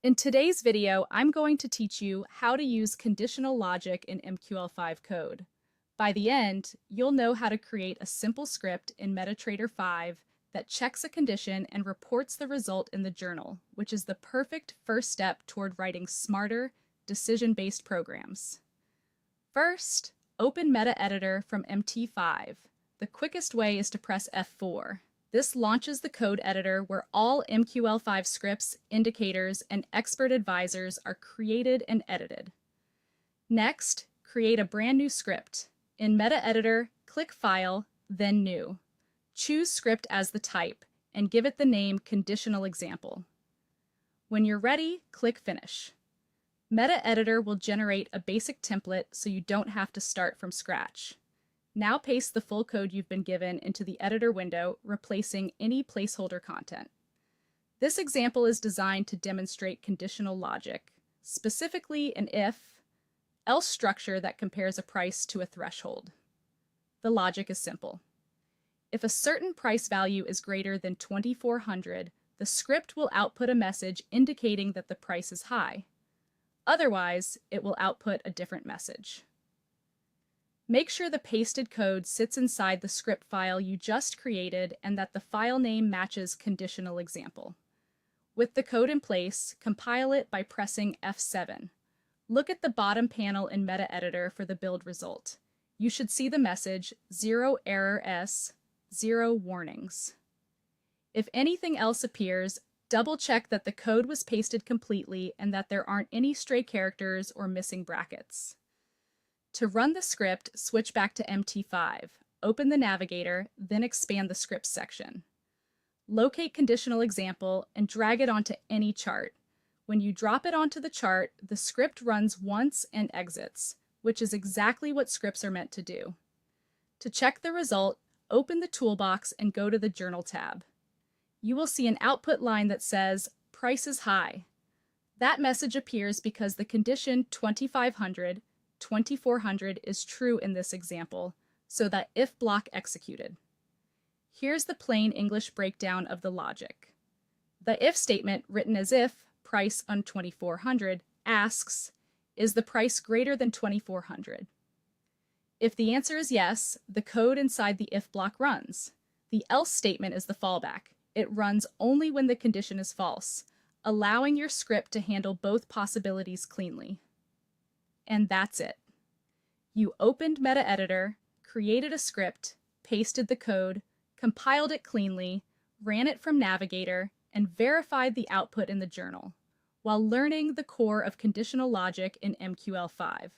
In today's video, I'm going to teach you how to use conditional logic in MQL5 code. By the end, you'll know how to create a simple script in MetaTrader 5 that checks a condition and reports the result in the journal, which is the perfect first step toward writing smarter, decision-based programs. First, open MetaEditor from MT5. The quickest way is to press F4. This launches the code editor where all MQL5 scripts, indicators, and expert advisors are created and edited. Next, create a brand new script. In MetaEditor, click File, then New. Choose Script as the type, and give it the name Conditional Example. When you're ready, click Finish. MetaEditor will generate a basic template so you don't have to start from scratch. Now paste the full code you've been given into the editor window, replacing any placeholder content. This example is designed to demonstrate conditional logic, specifically an if-else structure that compares a price to a threshold. The logic is simple. If a certain price value is greater than 2,400, the script will output a message indicating that the price is high. Otherwise, it will output a different message. Make sure the pasted code sits inside the script file you just created and that the file name matches conditional example. With the code in place, compile it by pressing F7. Look at the bottom panel in MetaEditor for the build result. You should see the message 0 errors, 0 warnings. If anything else appears, double-check that the code was pasted completely and that there aren't any stray characters or missing brackets. To run the script, switch back to MT5, open the navigator, then expand the scripts section. Locate conditional example and drag it onto any chart. When you drop it onto the chart, the script runs once and exits, which is exactly what scripts are meant to do. To check the result, open the toolbox and go to the Journal tab. You will see an output line that says, "Price is high." That message appears because the condition 2,400 is true in this example, so that if block executed. Here's the plain English breakdown of the logic. The if statement, written as if price on 2,400, asks, is the price greater than 2,400? If the answer is yes, the code inside the if block runs. The else statement is the fallback. It runs only when the condition is false, allowing your script to handle both possibilities cleanly. And that's it. You opened MetaEditor, created a script, pasted the code, compiled it cleanly, ran it from Navigator, and verified the output in the journal, while learning the core of conditional logic in MQL5.